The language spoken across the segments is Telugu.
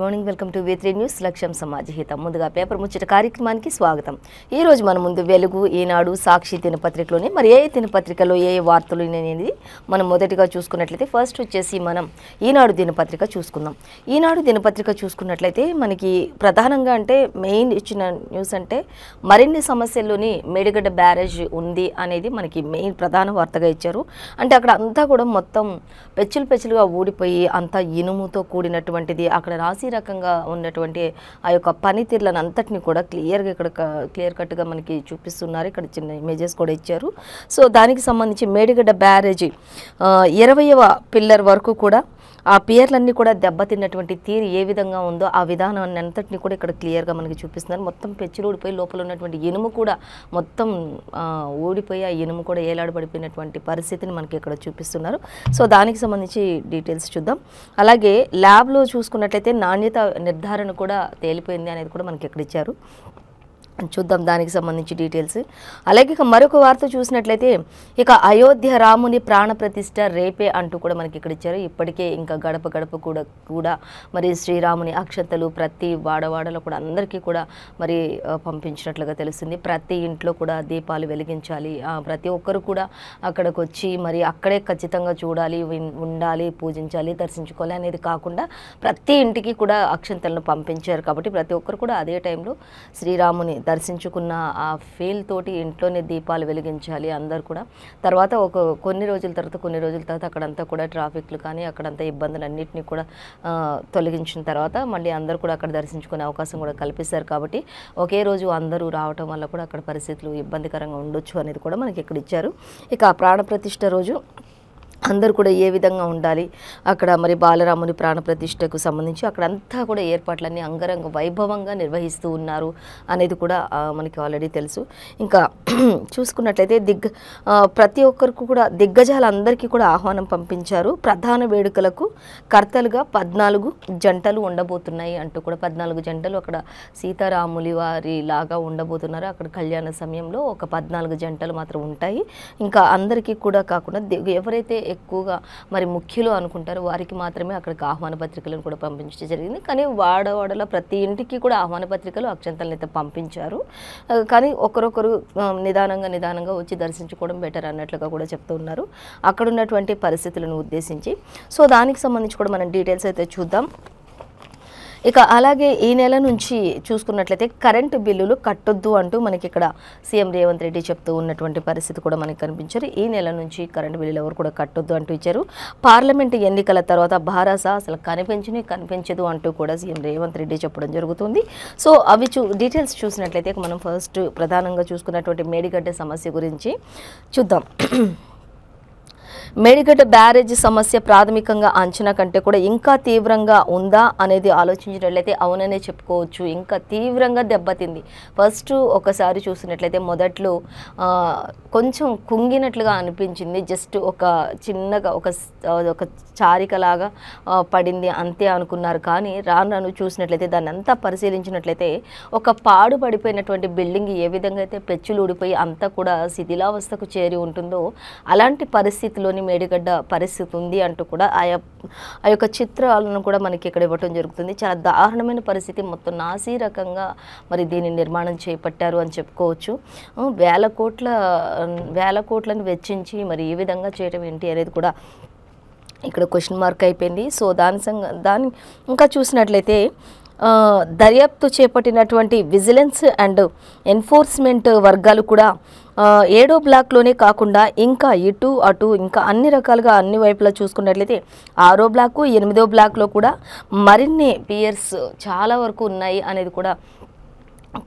Morning, welcome to V3 news. లక్ష్యం సమాజహితం. ముందుగా పేపర్ ముచ్చట కార్యక్రమానికి స్వాగతం. ఈ రోజు మన ముందు వెలుగు, ఈనాడు, సాక్షి దినపత్రికలోని మరి ఏ దినపత్రికలో ఏ వార్తలు అనేది మనం మొదటిగా చూసుకున్నట్లయితే ఫస్ట్ వచ్చేసి మనం ఈనాడు దినపత్రిక చూసుకుందాం. ఈనాడు దినపత్రిక చూసుకున్నట్లయితే మనకి ప్రధానంగా అంటే మెయిన్ ఇచ్చిన న్యూస్ అంటే మరిన్ని సమస్యల్లోని మేడిగడ్డ బ్యారేజ్ ఉంది అనేది మనకి మెయిన్ ప్రధాన వార్తగా ఇచ్చారు. అంటే అక్కడ అంతా కూడా మొత్తం పెచ్చులుగా ఊడిపోయి అంతా ఇనుముతో కూడినటువంటిది, అక్కడ రాశి రకంగా ఉన్నటువంటి ఆ యొక్క పనితీరులను అంతటిని కూడా క్లియర్ కట్గా మనకి చూపిస్తున్నారు. ఇక్కడ చిన్న ఇమేజెస్ కూడా ఇచ్చారు. సో దానికి సంబంధించి మేడిగడ్డ బ్యారేజీ 20వ పిల్లర్ వరకు కూడా ఆ పియర్లన్నీ కూడా దెబ్బతిన్నటువంటి తీరు ఏ విధంగా ఉందో ఆ విధానాన్ని అంతటిని కూడా ఇక్కడ క్లియర్గా మనకి చూపిస్తున్నారు. మొత్తం పెచ్చులు ఊడిపోయి లోపల ఉన్నటువంటి ఇనుము కూడా మొత్తం ఊడిపోయి ఆ ఇనుము కూడా ఏలాడబడిపోయినటువంటి పరిస్థితిని మనకి ఇక్కడ చూపిస్తున్నారు. సో దానికి సంబంధించి డీటెయిల్స్ చూద్దాం. అలాగే ల్యాబ్లో చూసుకున్నట్లయితే నాణ్యత నిర్ధారణ కూడా తేలిపోయింది అనేది కూడా మనకి ఇక్కడ ఇచ్చారు. చూద్దాం దానికి సంబంధించి డీటెయిల్స్. అలాగే ఇక మరొక వార్త చూసినట్లయితే ఇక అయోధ్య రాముని ప్రాణ ప్రతిష్ఠ రేపే అంటూ కూడా మనకి ఇక్కడ ఇచ్చారు. ఇప్పటికే ఇంకా గడప గడప కూడా మరి శ్రీరాముని అక్షంతలు ప్రతి వాడవాడలో కూడా అందరికీ కూడా మరి పంపించినట్లుగా తెలుస్తుంది. ప్రతి ఇంట్లో కూడా దీపాలు వెలిగించాలి, ప్రతి ఒక్కరు కూడా అక్కడికి వచ్చి మరి అక్కడే ఖచ్చితంగా చూడాలి, ఉండాలి, పూజించాలి, దర్శించుకోవాలి అనేది కాకుండా ప్రతి ఇంటికి కూడా అక్షంతలను పంపించారు. కాబట్టి ప్రతి ఒక్కరు కూడా అదే టైంలో శ్రీరాముని దర్శించుకున్న ఆ ఫీల్ తోటి ఇంట్లోనే దీపాలు వెలిగించాలి అందరు కూడా. తర్వాత కొన్ని రోజుల తర్వాత అక్కడంతా కూడా ట్రాఫిక్లు కానీ అక్కడంతా ఇబ్బందులు అన్నింటినీ కూడా తొలగించిన తర్వాత మళ్ళీ అందరూ కూడా అక్కడ దర్శించుకునే అవకాశం కూడా కల్పిస్తారు. కాబట్టి ఒకే రోజు అందరూ రావటం వల్ల కూడా అక్కడ పరిస్థితులు ఇబ్బందికరంగా ఉండొచ్చు అనేది కూడా మనకి ఇక్కడ ఇచ్చారు. ఇక ప్రాణప్రతిష్ఠ రోజు అందరూ కూడా ఏ విధంగా ఉండాలి, అక్కడ మరి బాలరాముని ప్రాణప్రతిష్ఠకు సంబంధించి అక్కడంతా కూడా ఏర్పాట్లన్నీ అంగరంగ వైభవంగా నిర్వహిస్తూ ఉన్నారు అనేది కూడా మనకి ఆల్రెడీ తెలుసు. ఇంకా చూసుకున్నట్లయితే ప్రతి ఒక్కరికి కూడా దిగ్గజాలందరికీ కూడా ఆహ్వానం పంపించారు. ప్రధాన వేడుకలకు కర్తలుగా 14 జంటలు ఉండబోతున్నాయి అంటూ కూడా 14 జంటలు అక్కడ సీతారాములి వారి లాగా ఉండబోతున్నారు. అక్కడ కళ్యాణ సమయంలో ఒక 14 జంటలు మాత్రం ఉంటాయి. ఇంకా అందరికీ కూడా కాకుండా ఎవరైతే ఎక్కువగా మరి ముఖ్యులు అనుకుంటారు వారికి మాత్రమే అక్కడికి ఆహ్వాన పత్రికలను కూడా పంపించడం జరిగింది. కానీ వాడవాడలో ప్రతి ఇంటికి కూడా ఆహ్వాన పత్రికలు అక్షంతలను అయితే పంపించారు. కానీ ఒకరొకరు నిదానంగా వచ్చి దర్శించుకోవడం బెటర్ అన్నట్లుగా కూడా చెప్తూ ఉన్నారు అక్కడ ఉన్నటువంటి పరిస్థితులను ఉద్దేశించి. సో దానికి సంబంధించి కూడా మనం డీటెయిల్స్ అయితే చూద్దాం. ఇక అలాగే ఈ నెల నుంచి చూసుకున్నట్లయితే కరెంటు బిల్లులు కట్టొద్దు అంటూ మనకి ఇక్కడ సీఎం రేవంత్ రెడ్డి చెప్తూ ఉన్నటువంటి పరిస్థితి కూడా మనకి కనిపించారు. ఈ నెల నుంచి కరెంటు బిల్లులు ఎవరు కూడా కట్టొద్దు అంటూ ఇచ్చారు. పార్లమెంటు ఎన్నికల తర్వాత భారస అసలు కనిపించదు అంటూ కూడా సీఎం రేవంత్ రెడ్డి చెప్పడం జరుగుతుంది. సో అవి డీటెయిల్స్ చూసినట్లయితే మనం ఫస్ట్ ప్రధానంగా చూసుకున్నటువంటి మేడిగడ్డ సమస్య గురించి చూద్దాం. మేడిగడ్డ బ్యారేజ్ సమస్య ప్రాథమికంగా అంచనా కంటే కూడా ఇంకా తీవ్రంగా ఉందా అనేది ఆలోచించినట్లయితే అవుననే చెప్పుకోవచ్చు. ఇంకా తీవ్రంగా దెబ్బతింది. ఫస్ట్ ఒకసారి చూసినట్లయితే మొదట్లో కొంచెం కుంగినట్లుగా అనిపించింది. జస్ట్ ఒక చిన్నగా ఒక చారికలాగా పడింది అంతే అనుకున్నారు. కానీ రాను చూసినట్లయితే దాన్ని అంతా పరిశీలించినట్లయితే ఒక పాడు పడిపోయినటువంటి బిల్డింగ్ ఏ విధంగా అయితే పెచ్చులు ఊడిపోయి అంతా కూడా శిథిలావస్థకు చేరి ఉంటుందో అలాంటి పరిస్థితిలోని మేడిగడ్డ పరిస్థితి ఉంది అంటూ కూడా ఆ యొక్క చిత్రాలను కూడా మనకి ఇక్కడ ఇవ్వటం జరుగుతుంది. చాలా దారుణమైన పరిస్థితి, మొత్తం నాసీ రకంగా మరి దీన్ని నిర్మాణం చేపట్టారు అని చెప్పుకోవచ్చు. వేల కోట్లను వెచ్చించి మరి ఈ విధంగా చేయడం ఏంటి అనేది కూడా ఇక్కడ క్వశ్చన్ మార్క్ అయిపోయింది. సో దాని ఇంకా చూసినట్లయితే దర్యాప్తు చేపట్టినటువంటి విజిలెన్స్ అండ్ ఎన్ఫోర్స్మెంట్ వర్గాలు కూడా 7వ బ్లాక్లోనే కాకుండా ఇంకా ఇటు అటు ఇంకా అన్ని రకాలుగా అన్ని వైపులా చూసుకున్నట్లయితే 6వ బ్లాకు 8వ బ్లాక్లో కూడా మరిన్ని పియర్స్ చాలా వరకు ఉన్నాయి అనేది కూడా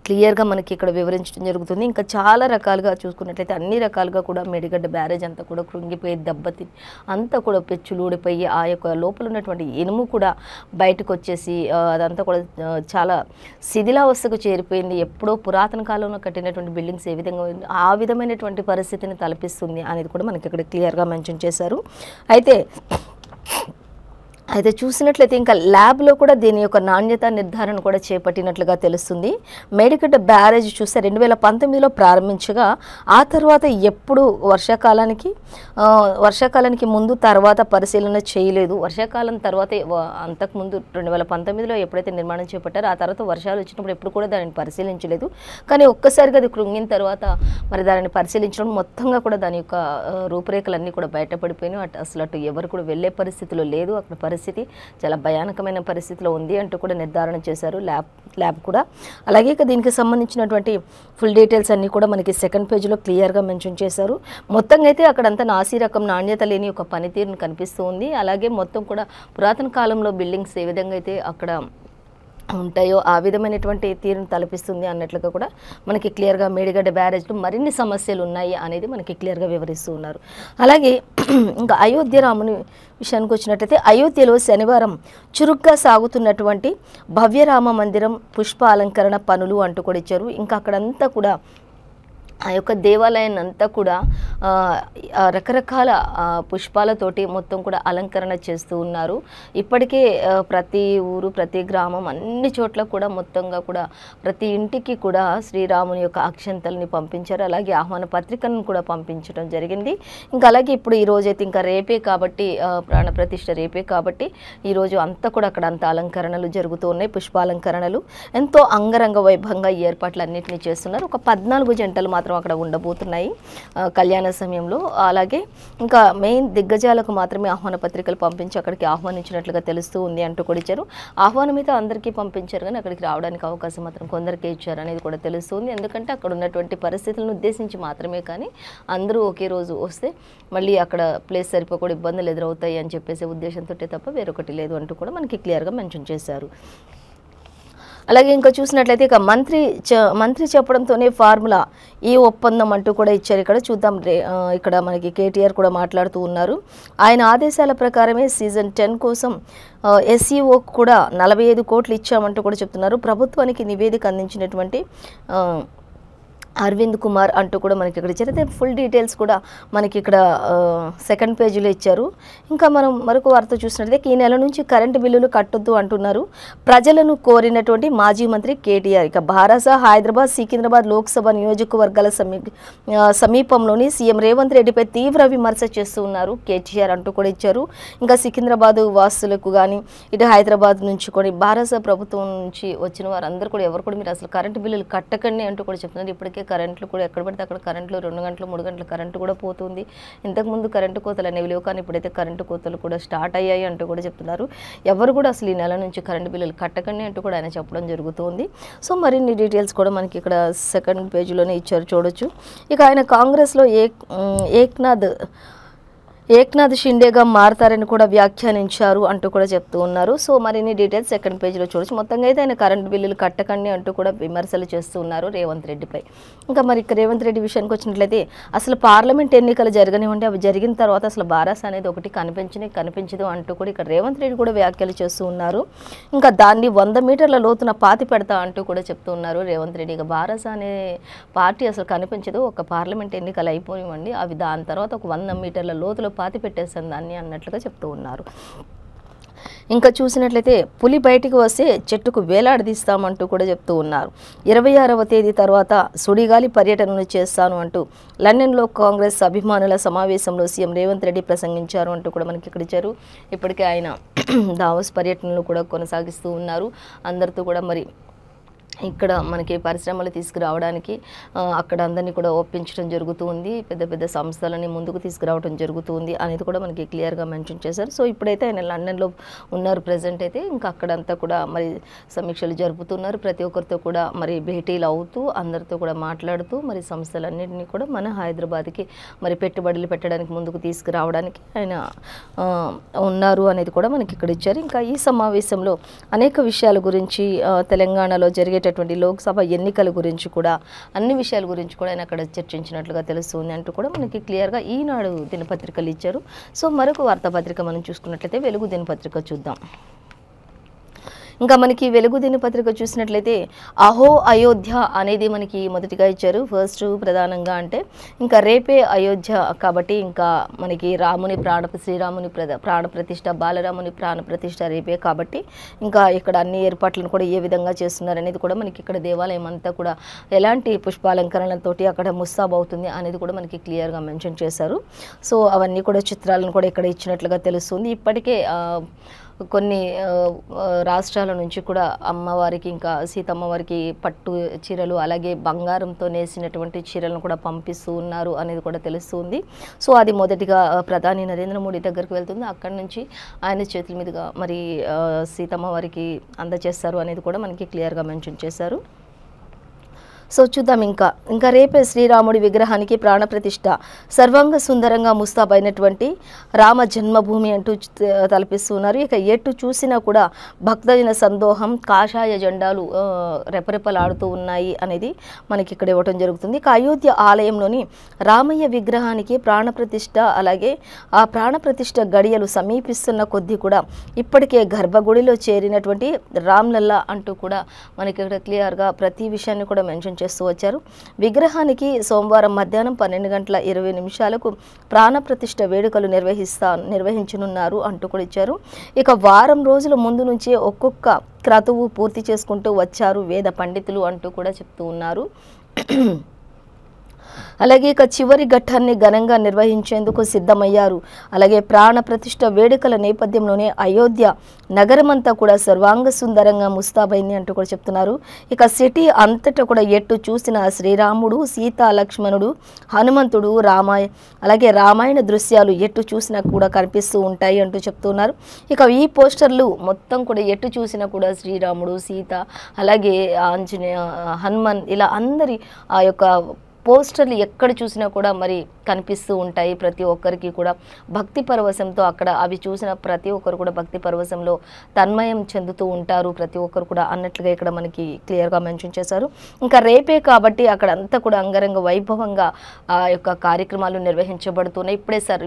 క్లియర్గా మనకి ఇక్కడ వివరించడం జరుగుతుంది. ఇంకా చాలా రకాలుగా చూసుకున్నట్లయితే అన్ని రకాలుగా కూడా మేడిగడ్డ బ్యారేజ్ అంతా కూడా కృంగిపోయి దెబ్బతిని అంతా కూడా పెచ్చులు ఊడిపోయి ఆ యొక్క లోపల ఉన్నటువంటి ఇనుము కూడా బయటకు వచ్చేసి అదంతా కూడా చాలా శిథిలావస్థకు చేరిపోయింది. ఎప్పుడో పురాతన కాలంలో కట్టినటువంటి బిల్డింగ్స్ ఏ విధంగా ఆ విధమైనటువంటి పరిస్థితిని తలపిస్తుంది అనేది కూడా మనకి ఇక్కడ క్లియర్గా మెన్షన్ చేశారు. అయితే అయితే చూసినట్లయితే ఇంకా ల్యాబ్లో కూడా దీని యొక్క నాణ్యత నిర్ధారణ కూడా చేపట్టినట్లుగా తెలుస్తుంది. మేడిగడ్డ బ్యారేజ్ చూస్తే 2019లో ప్రారంభించగా ఆ తర్వాత ఎప్పుడు వర్షాకాలానికి ముందు తర్వాత పరిశీలన చేయలేదు. వర్షాకాలం తర్వాత అంతకుముందు 2019లో ఎప్పుడైతే నిర్మాణం చేపట్టారో ఆ తర్వాత వర్షాలు వచ్చినప్పుడు ఎప్పుడు కూడా దానిని పరిశీలించలేదు. కానీ ఒక్కసారిగా అది కృంగిన తర్వాత మరి దానిని పరిశీలించడం మొత్తంగా కూడా దాని యొక్క రూపురేఖలన్నీ కూడా బయటపడిపోయినాయి. అసలు ఎవరు కూడా వెళ్ళే పరిస్థితిలో లేదు. అక్కడ పరిస్థితి చాలా భయానకమైన పరిస్థితిలో ఉంది అంటూ కూడా నిర్ధారణ చేశారు ల్యాబ్ కూడా. అలాగే దీనికి సంబంధించినటువంటి ఫుల్ డీటెయిల్స్ అన్నీ కూడా మనకి సెకండ్ పేజీలో క్లియర్గా మెన్షన్ చేశారు. మొత్తంగా అయితే అక్కడంతా నాసీ రకం నాణ్యత లేని ఒక పనితీరును కనిపిస్తూ ఉంది. అలాగే మొత్తం కూడా పురాతన కాలంలో బిల్డింగ్స్ ఏ విధంగా అయితే అక్కడ ఉంటాయో ఆ విధమైనటువంటి తీరును తలపిస్తుంది అన్నట్లుగా కూడా మనకి క్లియర్గా మేడిగడ్డ బ్యారేజ్లో మరిన్ని సమస్యలు ఉన్నాయి అనేది మనకి క్లియర్గా వివరిస్తూ ఉన్నారు. అలాగే ఇంకా అయోధ్య రాముని విషయానికి వచ్చినట్టయితే అయోధ్యలో శనివారం చురుగ్గా సాగుతున్నటువంటి భవ్యరామ మందిరం పుష్ప అలంకరణ పనులు అంటూ కూడా ఇచ్చారు. ఇంకా అక్కడంతా కూడా ఆ యొక్క దేవాలయాన్ని అంతా కూడా రకరకాల పుష్పాలతోటి మొత్తం కూడా అలంకరణ చేస్తూ ఉన్నారు. ఇప్పటికే ప్రతి ఊరు ప్రతి గ్రామం అన్ని చోట్ల కూడా మొత్తంగా కూడా ప్రతి ఇంటికి కూడా శ్రీరాముని యొక్క అక్షంతల్ని పంపించారు. అలాగే ఆహ్వాన పత్రికలను కూడా పంపించడం జరిగింది. ఇంకా అలాగే ఇప్పుడు ఈ రోజైతే ఇంకా రేపే కాబట్టి ప్రాణప్రతిష్ఠ రేపే కాబట్టి ఈరోజు అంతా కూడా అక్కడ అంత అలంకరణలు జరుగుతూ ఉన్నాయి. పుష్పాలంకరణలు ఎంతో అంగరంగ వైభవంగా ఈ ఏర్పాట్లన్నింటినీ చేస్తున్నారు. ఒక 14 జంటలు మాత్రం అక్కడ ఉండబోతున్నాయి కళ్యాణ సమయంలో. అలాగే ఇంకా మెయిన్ దిగ్గజాలకు మాత్రమే ఆహ్వాన పత్రికలు పంపించి అక్కడికి ఆహ్వానించినట్లుగా తెలుస్తూ ఉంది అంటూ కూడా ఇచ్చారు. ఆహ్వానం అయితే అందరికీ పంపించారు కానీ అక్కడికి రావడానికి అవకాశం మాత్రం కొందరికే ఇచ్చారు అనేది కూడా తెలుస్తుంది. ఎందుకంటే అక్కడ ఉన్నటువంటి పరిస్థితులను ఉద్దేశించి మాత్రమే, కానీ అందరూ ఒకే రోజు వస్తే మళ్ళీ అక్కడ ప్లేస్ సరిపోకుండా ఇబ్బందులు ఎదురవుతాయి అని చెప్పేసి ఉద్దేశంతో తప్ప వేరొకటి లేదు అంటూ కూడా మనకి క్లియర్గా మెన్షన్ చేశారు. అలాగే ఇంకా చూసినట్లయితే ఇక మంత్రి చెప్పడంతోనే ఫార్ములా ఈ ఒప్పందం అంటూ కూడా ఇచ్చారు. ఇక్కడ చూద్దాం. ఇక్కడ మనకి కేటీఆర్ కూడా మాట్లాడుతూ ఉన్నారు. ఆయన ఆదేశాల ప్రకారమే సీజన్ 10 కోసం SEO కూడా 45 కోట్లు ఇచ్చామంటూ కూడా చెప్తున్నారు. ప్రభుత్వానికి నివేదిక అందించినటువంటి అరవింద్ కుమార్ అంటూ కూడా మనకి ఇక్కడ ఇచ్చారు. అయితే ఫుల్ డీటెయిల్స్ కూడా మనకి ఇక్కడ సెకండ్ పేజీలో ఇచ్చారు. ఇంకా మనం మరొక వార్త చూసినట్లయితే ఈ నెల నుంచి కరెంటు బిల్లులు కట్టొద్దు అంటున్నారు ప్రజలను కోరినటువంటి మాజీ మంత్రి కేటీఆర్. ఇక భారస హైదరాబాద్ సికింద్రాబాద్ లోక్సభ నియోజకవర్గాల సమీపంలోని సీఎం రేవంత్ రెడ్డిపై తీవ్ర విమర్శ చేస్తూ ఉన్నారు కేటీఆర్ అంటూ కూడా ఇచ్చారు. ఇంకా సికింద్రాబాద్ వాసులకు కానీ ఇటు హైదరాబాద్ నుంచి కూడా భారస ప్రభుత్వం నుంచి వచ్చిన వారందరూ కూడా ఎవరు కూడా మీరు అసలు కరెంటు బిల్లులు కట్టకండి అంటూ కూడా చెప్తున్నారు. ఇప్పటికే కరెంట్లు కూడా ఎక్కడ పడితే అక్కడ కరెంట్లు 2 గంటలు 3 గంటల కరెంటు కూడా పోతుంది. ఇంతకుముందు కరెంటు కోతలు అనేవి లేవు, కానీ ఇప్పుడైతే కరెంటు కోతలు కూడా స్టార్ట్ అయ్యాయి అంటూ కూడా చెప్తున్నారు. ఎవరు కూడా అసలు ఈ నెల నుంచి కరెంటు బిల్లులు కట్టకండి అంటూ కూడా ఆయన చెప్పడం జరుగుతుంది. సో మరిన్ని డీటెయిల్స్ కూడా మనకి ఇక్కడ సెకండ్ పేజీలోనే ఇచ్చారు, చూడొచ్చు. ఇక ఆయన కాంగ్రెస్లో ఏక్నాథ్ షిండేగా మారతారని కూడా వ్యాఖ్యానించారు అంటూ కూడా చెప్తూ ఉన్నారు. సో మరిన్ని డీటెయిల్స్ సెకండ్ పేజీలో చూడొచ్చు. మొత్తంగా అయితే ఆయన కరెంటు బిల్లులు కట్టకండి అంటూ కూడా విమర్శలు చేస్తూ ఉన్నారు రేవంత్ రెడ్డిపై. ఇంకా మరి రేవంత్ రెడ్డి విషయానికి వచ్చినట్లయితే అసలు పార్లమెంట్ ఎన్నికలు జరగనివ్వండి, అవి జరిగిన తర్వాత అసలు బారాస్ అనేది ఒకటి కనిపించదు అంటూ కూడా ఇక్కడ రేవంత్ రెడ్డి కూడా వ్యాఖ్యలు చేస్తూ ఉన్నారు. ఇంకా దాన్ని 100 మీటర్ల లోతున పాతి పెడతా అంటూ కూడా చెప్తూ ఉన్నారు రేవంత్ రెడ్డి. ఇక బారాస్ అనే పార్టీ అసలు కనిపించదు, ఒక పార్లమెంట్ ఎన్నికలు అయిపోనివ్వండి, అవి దాని తర్వాత ఒక 100 మీటర్ల లోతులో పాతి పెట్టేస్తాను దాన్ని అన్నట్లుగా చెప్తూ ఉన్నారు. ఇంకా చూసినట్లయితే పులి బయటికి వస్తే చెట్టుకు వేలాడదీస్తామంటూ కూడా చెప్తూ ఉన్నారు. 26వ తేదీ తర్వాత సుడిగాలి పర్యటనను చేస్తాను అంటూ లండన్లో కాంగ్రెస్ అభిమానుల సమావేశంలో సీఎం రేవంత్ రెడ్డి ప్రసంగించారు అంటూ కూడా మనకి ఇక్కడ ఇచ్చారు. ఇప్పటికే ఆయన దావోస్ పర్యటనలు కూడా కొనసాగిస్తూ ఉన్నారు. అందరితో కూడా మరి ఇక్కడ మనకి పరిశ్రమలు తీసుకురావడానికి అక్కడ అందరినీ కూడా ఒప్పించడం జరుగుతూ ఉంది, పెద్ద పెద్ద సంస్థలని ముందుకు తీసుకురావడం జరుగుతుంది అనేది కూడా మనకి క్లియర్గా మెన్షన్ చేశారు. సో ఇప్పుడైతే ఆయన లండన్లో ఉన్నారు ప్రజెంట్ అయితే. ఇంకా అక్కడంతా కూడా మరి సమీక్షలు జరుపుతున్నారు, ప్రతి ఒక్కరితో కూడా మరి భేటీలు అవుతూ అందరితో కూడా మాట్లాడుతూ మరి సంస్థలన్నింటినీ కూడా మన హైదరాబాద్కి మరి పెట్టుబడులు పెట్టడానికి ముందుకు తీసుకురావడానికి ఆయన ఉన్నారు అనేది కూడా మనకి ఇక్కడ ఇచ్చారు. ఇంకా ఈ సమావేశంలో అనేక విషయాల గురించి తెలంగాణలో జరిగే లోక్సభ ఎన్నికల గురించి కూడా అన్ని విషయాల గురించి కూడా ఆయన అక్కడ చర్చించినట్లుగా తెలుస్తుంది అంటూ కూడా మనకి క్లియర్గా ఈనాడు దినపత్రికలు ఇచ్చారు. సో మరొక వార్తాపత్రిక మనం చూసుకున్నట్లయితే వెలుగు దినపత్రిక చూద్దాం. ఇంకా మనకి వెలుగు దినపత్రిక చూసినట్లయితే అహో అయోధ్య అనేది మనకి మొదటిగా ఇచ్చారు. ఫస్ట్ ప్రధానంగా అంటే ఇంకా రేపే అయోధ్య కాబట్టి ఇంకా మనకి శ్రీరాముని ప్రాణ ప్రతిష్ఠ, బాలరాముని ప్రాణ ప్రతిష్ఠ రేపే కాబట్టి ఇంకా ఇక్కడ అన్ని ఏర్పాట్లను కూడా ఏ విధంగా చేస్తున్నారు అనేది కూడా మనకి ఇక్కడ దేవాలయం అంతా కూడా ఎలాంటి పుష్పాలంకరణలతోటి అక్కడ ముస్తాబవుతుంది అనేది కూడా మనకి క్లియర్గా మెన్షన్ చేశారు. సో అవన్నీ కూడా చిత్రాలను కూడా ఇక్కడ ఇచ్చినట్లుగా తెలుస్తుంది. ఇప్పటికే కొన్ని రాష్ట్రాల నుంచి కూడా అమ్మవారికి ఇంకా సీతమ్మవారికి పట్టు చీరలు అలాగే బంగారంతో నేసినటువంటి చీరలను కూడా పంపిస్తూ ఉన్నారు అనేది కూడా తెలుస్తుంది. సో అది మొదటిగా ప్రధాని నరేంద్ర మోడీ దగ్గరికి వెళ్తుంది. అక్కడి నుంచి ఆయన చేతుల మీదుగా మరి సీతమ్మవారికి అందజేస్తారు అనేది కూడా మనకి క్లియర్గా మెన్షన్ చేశారు. సో చూద్దాం ఇంకా రేపే శ్రీరాముడి విగ్రహానికి ప్రాణప్రతిష్ఠ, సర్వాంగ సుందరంగా ముస్తాబైనటువంటి రామ జన్మభూమి అంటూ తలపిస్తున్నారు. ఇక ఎటు చూసినా కూడా భక్తజన సందోహం, కాషాయ జెండాలు రెపరెపలాడుతూ ఉన్నాయి అనేది మనకి ఇక్కడ ఇవ్వటం జరుగుతుంది. ఇక అయోధ్య ఆలయంలోని రామయ్య విగ్రహానికి ప్రాణప్రతిష్ఠ అలాగే ఆ ప్రాణప్రతిష్ఠ గడియలు సమీపిస్తున్న కొద్దీ కూడా ఇప్పటికే గర్భగుడిలో చేరినటువంటి రామ్లల్లా అంటూ కూడా మనకి ఇక్కడ క్లియర్గా ప్రతి విషయాన్ని కూడా మెన్షన్ చేస్తూ వచ్చారు. విగ్రహానికి సోమవారం మధ్యాహ్నం 12:20 ప్రాణప్రతిష్ఠ వేడుకలు నిర్వహించనున్నారు అంటూ కూడా ఇచ్చారు. ఇక వారం రోజుల ముందు నుంచే ఒక్కొక్క క్రతువు పూర్తి చేసుకుంటూ వచ్చారు వేద పండితులు అంటూ కూడా చెప్తూ ఉన్నారు. అలాగే ఇక చివరి ఘట్టాన్ని ఘనంగా నిర్వహించేందుకు సిద్ధమయ్యారు. అలాగే ప్రాణ ప్రతిష్ఠ వేడుకల నేపథ్యంలోనే అయోధ్య నగరమంతా కూడా సర్వాంగ సుందరంగా ముస్తాబైంది అంటూ కూడా చెప్తున్నారు. ఇక సిటీ అంతటా కూడా ఎటు చూసిన శ్రీరాముడు, సీతా లక్ష్మణుడు, హనుమంతుడు, అలాగే రామాయణ దృశ్యాలు ఎటు చూసినా కూడా కనిపిస్తూ ఉంటాయి అంటూ చెప్తున్నారు. ఇక ఈ పోస్టర్లు మొత్తం కూడా ఎటు చూసినా కూడా శ్రీరాముడు, సీత అలాగే ఆంజనేయ, హనుమాన్ ఇలా అందరి ఆ యొక్క పోస్టర్లు ఎక్కడ చూసినా కూడా మరి కనిపిస్తూ ఉంటాయి. ప్రతి ఒక్కరికి కూడా భక్తి పరవశంతో అక్కడ అవి చూసిన ప్రతి ఒక్కరు కూడా భక్తి పరవశంలో తన్మయం చెందుతూ ఉంటారు ప్రతి ఒక్కరు కూడా అన్నట్లుగా ఇక్కడ మనకి క్లియర్గా మెన్షన్ చేశారు. ఇంకా రేపే కాబట్టి అక్కడ అంతా కూడా అంగరంగ వైభవంగా ఆ యొక్క కార్యక్రమాలు నిర్వహించబడుతున్నాయి.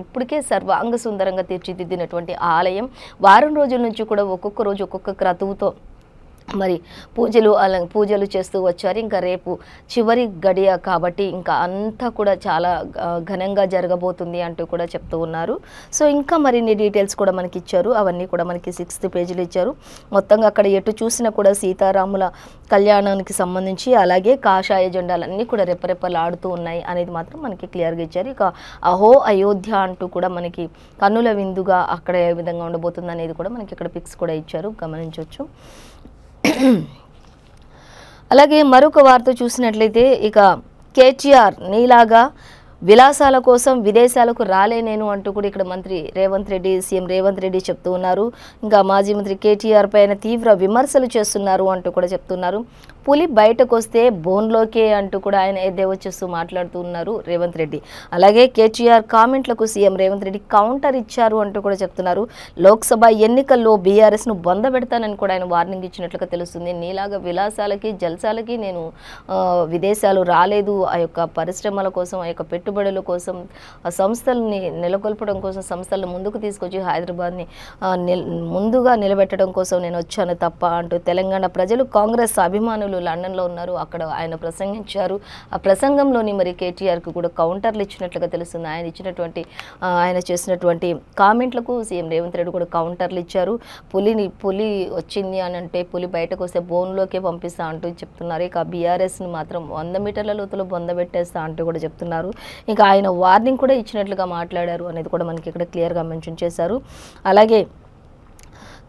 ఇప్పటికే సర్వాంగ సుందరంగా తీర్చిదిద్దినటువంటి ఆలయం వారం రోజుల నుంచి కూడా ఒక్కొక్క రోజు ఒక్కొక్క క్రతువుతో మరి పూజలు చేస్తూ వచ్చారు. ఇంకా రేపు చివరి గడియ కాబట్టి ఇంకా అంతా కూడా చాలా ఘనంగా జరగబోతుంది అంటూ కూడా చెప్తూ ఉన్నారు. సో ఇంకా మరిన్ని డీటెయిల్స్ కూడా మనకి ఇచ్చారు. అవన్నీ కూడా మనకి 6th పేజీలో ఇచ్చారు. మొత్తంగా అక్కడ ఎటు చూసినా కూడా సీతారాముల కళ్యాణానికి సంబంధించి అలాగే కాషాయ జెండాలన్నీ కూడా రెప్పరెప్పలాడుతూ ఉన్నాయి అనేది మాత్రం మనకి క్లియర్గా ఇచ్చారు. ఇక అహో అయోధ్య అంటూ కూడా మనకి కన్నుల విందుగా అక్కడ ఏ విధంగా ఉండబోతుంది అనేది కూడా మనకి ఇక్కడ పిక్స్ కూడా ఇచ్చారు, గమనించవచ్చు. అలాగే మరొక వార్త చూసినట్లయితే ఇక కేటీఆర్ నీలాగా విలాసాల కోసం విదేశాలకు రాలేనేను అంటూ కూడా ఇక్కడ సీఎం రేవంత్ రెడ్డి చెప్తూ ఉన్నారు. ఇంకా మాజీ మంత్రి కేటీఆర్ పైన తీవ్ర విమర్శలు చేస్తున్నారు అంటూ కూడా చెప్తున్నారు. పులి బయటకు వస్తే బోన్లోకే అంటూ కూడా ఆయన ఎద్దేవా చేస్తూ మాట్లాడుతూ ఉన్నారు రేవంత్ రెడ్డి. అలాగే కేటీఆర్ కామెంట్లకు సీఎం రేవంత్ రెడ్డి కౌంటర్ ఇచ్చారు అంటూ కూడా చెప్తున్నారు. లోక్సభ ఎన్నికల్లో బీఆర్ఎస్ను బొందబెడతానని కూడా ఆయన వార్నింగ్ ఇచ్చినట్లుగా తెలుస్తుంది. నీలాగా విలాసాలకి జల్సాలకి నేను విదేశాలు రాలేదు. ఆ యొక్క పరిశ్రమల కోసం, ఆ యొక్క పెట్టుబడుల కోసం, ఆ సంస్థల్ని నెలకొల్పడం కోసం, సంస్థలను ముందుకు తీసుకొచ్చి హైదరాబాద్ని ముందుగా నిలబెట్టడం కోసం నేను వచ్చాను తప్ప అంటూ తెలంగాణ ప్రజలు కాంగ్రెస్ అభిమానులు లండన్లో ఉన్నారు, అక్కడ ఆయన ప్రసంగించారు. ఆ ప్రసంగంలోని మరి కేటీఆర్కు కూడా కౌంటర్లు ఇచ్చినట్లుగా తెలుస్తుంది. ఆయన చేసినటువంటి కామెంట్లకు సీఎం రేవంత్ రెడ్డి కూడా కౌంటర్లు ఇచ్చారు. పులి వచ్చింది అని అంటే పులి బయటకు వస్తే బోన్లోకే పంపిస్తా అంటూ చెప్తున్నారు. ఇక బీఆర్ఎస్ని మాత్రం 100 మీటర్ల లోతులో బొందబెట్టేస్తా అంటూ కూడా చెప్తున్నారు. ఇంకా ఆయన వార్నింగ్ కూడా ఇచ్చినట్లుగా మాట్లాడారు అనేది కూడా మనకి ఇక్కడ క్లియర్గా మెన్షన్ చేశారు. అలాగే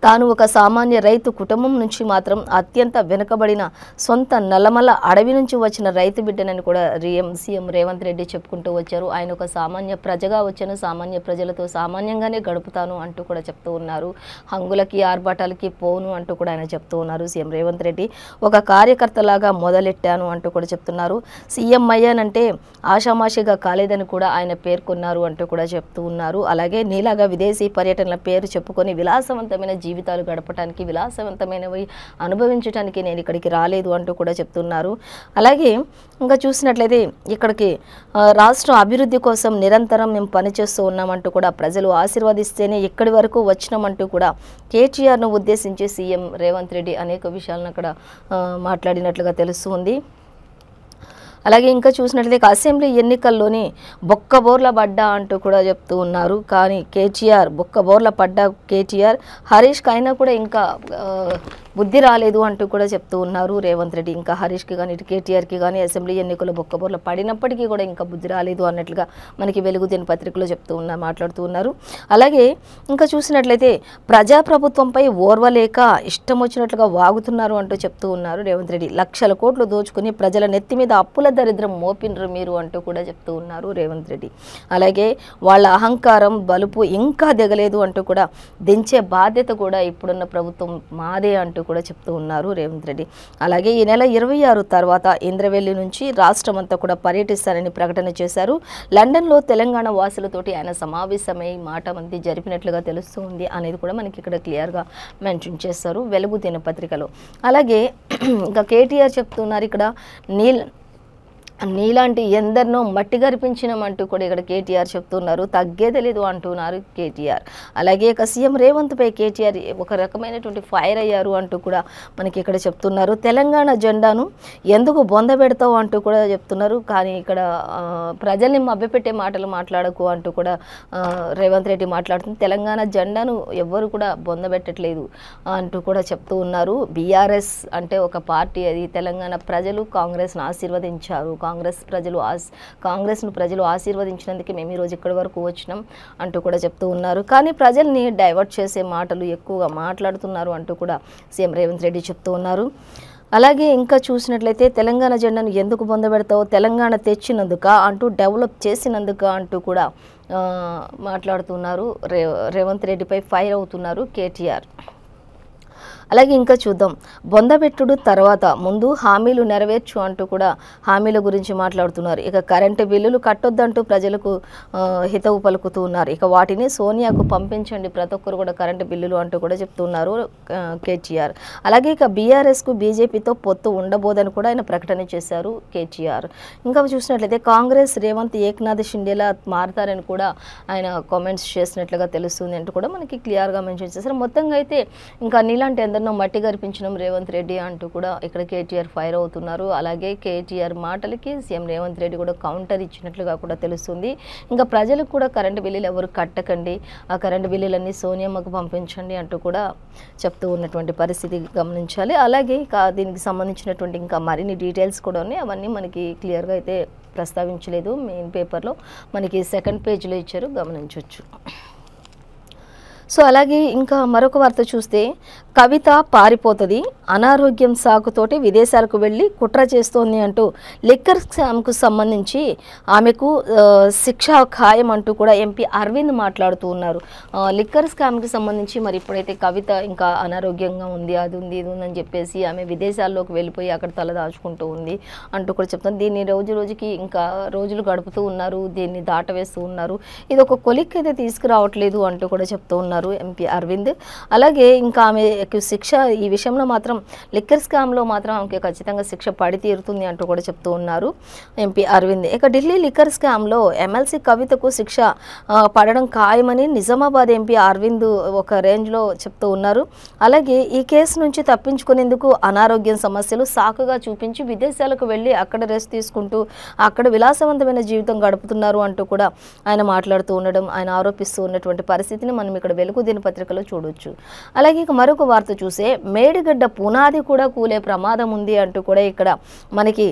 తాను ఒక సామాన్య రైతు కుటుంబం నుంచి మాత్రం అత్యంత వెనుకబడిన సొంత నల్లమల్ల అడవి నుంచి వచ్చిన రైతు బిడ్డనని కూడా సీఎం రేవంత్ రెడ్డి చెప్పుకుంటూ వచ్చారు. ఆయన ఒక సామాన్య ప్రజగా వచ్చాను, సామాన్య ప్రజలతో సామాన్యంగానే గడుపుతాను అంటూ కూడా చెప్తూ ఉన్నారు. హంగులకి ఆర్భాటాలకి పోను అంటూ కూడా ఆయన చెప్తూ ఉన్నారు. సీఎం రేవంత్ రెడ్డి ఒక కార్యకర్తలాగా మొదలెట్టాను అంటూ కూడా చెప్తున్నారు. సీఎం అయ్యానంటే ఆషామాషిగా కాలేదని కూడా ఆయన పేర్కొన్నారు అంటూ కూడా చెప్తూ ఉన్నారు. అలాగే నీలాగా విదేశీ పర్యటనల పేరు చెప్పుకొని విలాసవంతమైన జీవితాలు గడపడానికి, విలాసవంతమైనవి అనుభవించడానికి నేను ఇక్కడికి రాలేదు అంటూ కూడా చెప్తున్నారు. అలాగే ఇంకా చూసినట్లయితే ఇక్కడికి రాష్ట్ర అభివృద్ధి కోసం నిరంతరం మేము పనిచేస్తూ ఉన్నామంటూ కూడా, ప్రజలు ఆశీర్వదిస్తేనే ఇక్కడి వరకు వచ్చినామంటూ కూడా కేటీఆర్ను ఉద్దేశించి సీఎం రేవంత్ రెడ్డి అనేక విషయాలను అక్కడ మాట్లాడినట్లుగా తెలుస్తుంది. అలాగే ఇంకా చూసినట్లయితే అసెంబ్లీ ఎన్నికల్లోని బొక్కబోర్ల పడ్డా అంటూ కూడా చెప్తూ ఉన్నారు. కానీ కేటీఆర్ బొక్కబోర్ల పడ్డా కేటీఆర్, హరీష్కి అయినా కూడా ఇంకా బుద్ధి రాలేదు అంటూ కూడా చెప్తూ ఉన్నారు రేవంత్ రెడ్డి. ఇంకా హరీష్కి కానీ ఇటు కేటీఆర్కి కానీ అసెంబ్లీ ఎన్నికల్లో బొక్కబోర్ల పడినప్పటికీ కూడా ఇంకా బుద్ధి రాలేదు అన్నట్లుగా మనకి వెలుగు దినపత్రికలో మాట్లాడుతూ ఉన్నారు. అలాగే ఇంకా చూసినట్లయితే ప్రజాప్రభుత్వంపై ఓర్వలేక ఇష్టం వచ్చినట్లుగా వాగుతున్నారు అంటూ చెప్తూ ఉన్నారు రేవంత్ రెడ్డి. లక్షల కోట్లు దోచుకుని ప్రజల నెత్తి మీద అప్పుల దరిద్రం మోపినరు మీరు అంటూ కూడా చెప్తూ ఉన్నారు రేవంత్ రెడ్డి. అలాగే వాళ్ళ అహంకారం బలుపు ఇంకా దిగలేదు అంటూ కూడా, దించే బాధ్యత కూడా ఇప్పుడున్న ప్రభుత్వం మాదే అంటూ కూడా చెప్తూ ఉన్నారు రేవంత్ రెడ్డి. అలాగే ఈ నెల 26 తర్వాత ఇంద్రవెల్లి నుంచి రాష్ట్రం అంతా కూడా పర్యటిస్తారని ప్రకటన చేశారు. లండన్లో తెలంగాణ వాసులతోటి ఆయన సమావేశమై మాట మంది జరిపినట్లుగా తెలుస్తుంది అనేది కూడా మనకి ఇక్కడ క్లియర్గా మెన్షన్ చేస్తారు వెలుగు దినపత్రికలో. అలాగే ఇంకా కేటీఆర్ చెప్తున్నారు ఇక్కడ, నీలాంటి ఎందరినో మట్టి గరిపించినామంటూ కూడా ఇక్కడ కేటీఆర్ చెప్తున్నారు. తగ్గేదే లేదు అంటున్నారు కేటీఆర్. అలాగే ఇక సీఎం రేవంత్పై కేటీఆర్ ఒక రకమైనటువంటి ఫైర్ అయ్యారు అంటూ కూడా మనకి ఇక్కడ చెప్తున్నారు. తెలంగాణ జెండాను ఎందుకు బొంద పెడతావు అంటూ కూడా చెప్తున్నారు. కానీ ఇక్కడ ప్రజల్ని మభ్యపెట్టే మాటలు మాట్లాడకు అంటూ కూడా రేవంత్ రెడ్డి మాట్లాడుతుంది. తెలంగాణ జెండాను ఎవ్వరు కూడా బొంద పెట్టట్లేదు అంటూ కూడా చెప్తూ ఉన్నారు. బీఆర్ఎస్ అంటే ఒక పార్టీ, అది తెలంగాణ ప్రజలు కాంగ్రెస్ను ఆశీర్వదించారు. కాంగ్రెస్ను ప్రజలు ఆశీర్వదించినందుకే మేము ఈరోజు ఇక్కడి వరకు వచ్చినాం అంటూ కూడా చెప్తూ ఉన్నారు. కానీ ప్రజల్ని డైవర్ట్ చేసే మాటలు ఎక్కువగా మాట్లాడుతున్నారు అంటూ కూడా సీఎం రేవంత్ రెడ్డి చెప్తూ ఉన్నారు. అలాగే ఇంకా చూసినట్లయితే తెలంగాణ జెండాను ఎందుకు పొందబెడతావు, తెలంగాణ తెచ్చినందుక అంటూ, డెవలప్ చేసినందుక అంటూ కూడా మాట్లాడుతున్నారు. రేవంత్ రెడ్డిపై ఫైర్ అవుతున్నారు కేటీఆర్. అలాగే ఇంకా చూద్దాం, బొందబెట్టుడు తర్వాత ముందు హామీలు నెరవేర్చు అంటూ కూడా హామీల గురించి మాట్లాడుతున్నారు. ఇక కరెంటు బిల్లులు కట్టొద్దంటూ ప్రజలకు హితవు పలుకుతూ ఉన్నారు. ఇక వాటిని సోనియాకు పంపించండి ప్రతి ఒక్కరు కూడా కరెంటు బిల్లులు అంటూ కూడా చెప్తున్నారు కేటీఆర్. అలాగే ఇక బీఆర్ఎస్కు బీజేపీతో పొత్తు ఉండబోదని కూడా ఆయన ప్రకటన చేశారు కేటీఆర్. ఇంకా చూసినట్లయితే కాంగ్రెస్ రేవంత్ ఏక్నాథ్ షిండేలా మారతారని కూడా ఆయన కామెంట్స్ చేసినట్లుగా తెలుస్తుంది అంటూ కూడా మనకి క్లియర్గా మెన్షన్ చేశారు. మొత్తంగా అయితే ఇంకా నీలాంటి ఎందరినో మట్టి గరిపించడం రేవంత్ రెడ్డి అంటూ కూడా ఇక్కడ కేటీఆర్ ఫైర్ అవుతున్నారు. అలాగే కేటీఆర్ మాటలకి సీఎం రేవంత్ రెడ్డి కూడా కౌంటర్ ఇచ్చినట్లుగా కూడా తెలుస్తుంది. ఇంకా ప్రజలకు కూడా కరెంటు బిల్లులు ఎవరు కట్టకండి, ఆ కరెంటు బిల్లులన్నీ సోనియమ్మకు పంపించండి అంటూ కూడా చెప్తూ ఉన్నటువంటి పరిస్థితి గమనించాలి. అలాగే దీనికి సంబంధించినటువంటి ఇంకా మరిన్ని డీటెయిల్స్ కూడా ఉన్నాయి. అవన్నీ మనకి క్లియర్గా అయితే ప్రస్తావించలేదు. మెయిన్ పేపర్లో మనకి సెకండ్ పేజ్లో ఇచ్చారు, గమనించవచ్చు. సో అలాగే ఇంకా మరొక వార్త చూస్తే, కవిత పారిపోతుంది, అనారోగ్యం సాకుతోటి విదేశాలకు వెళ్ళి కుట్ర చేస్తోంది అంటూ లిక్కర్ స్కామ్కు సంబంధించి ఆమెకు శిక్ష ఖాయం అంటూ కూడా ఎంపీ అరవింద్ మాట్లాడుతూ ఉన్నారు. లిక్కర్ స్కామ్కి సంబంధించి మరి ఇప్పుడైతే కవిత ఇంకా అనారోగ్యంగా ఉంది, అది ఉంది ఇది ఉందని చెప్పేసి ఆమె విదేశాల్లోకి వెళ్ళిపోయి అక్కడ తలదాచుకుంటూ ఉంది అంటూ కూడా చెప్తాను. దీన్ని రోజు రోజుకి ఇంకా రోజులు గడుపుతూ ఉన్నారు, దీన్ని దాటవేస్తూ ఉన్నారు. ఇది ఒక కొలిక్ అయితే తీసుకురావట్లేదు అంటూ కూడా చెప్తూ ఉన్నారు ఎంపీ అరవింద్. అలాగే ఇంకా ఆమెకు శిక్ష ఈ విషయంలో మాత్రం లిక్కర్ స్కామ్లో మాత్రం ఆమెకి ఖచ్చితంగా శిక్ష పడి తీరుతుంది అంటూ కూడా చెప్తూ ఉన్నారు ఎంపీ అరవింద్. ఇక ఢిల్లీ లిక్కర్ స్కామ్లో ఎమ్మెల్సీ కవితకు శిక్ష పడడం ఖాయమని నిజామాబాద్ ఎంపీ అరవింద్ ఒక రేంజ్లో చెప్తూ ఉన్నారు. అలాగే ఈ కేసు నుంచి తప్పించుకునేందుకు అనారోగ్యం సమస్యలు సాకుగా చూపించి విదేశాలకు వెళ్ళి అక్కడ రెస్ట్ తీసుకుంటూ అక్కడ విలాసవంతమైన జీవితం గడుపుతున్నారు అంటూ కూడా ఆయన మాట్లాడుతూ ఉండడం, ఆయన ఆరోపిస్తూ ఉన్నటువంటి పరిస్థితిని మనం ఇక్కడ వెలుగు దినపత్రికలో చూడొచ్చు. అలాగే ఇక మరొక వార్త చూసే, మేడిగడ్డ పునాది కూడా కూలే ప్రమాదం ఉంది అంటూ కూడా ఇక్కడ మనకి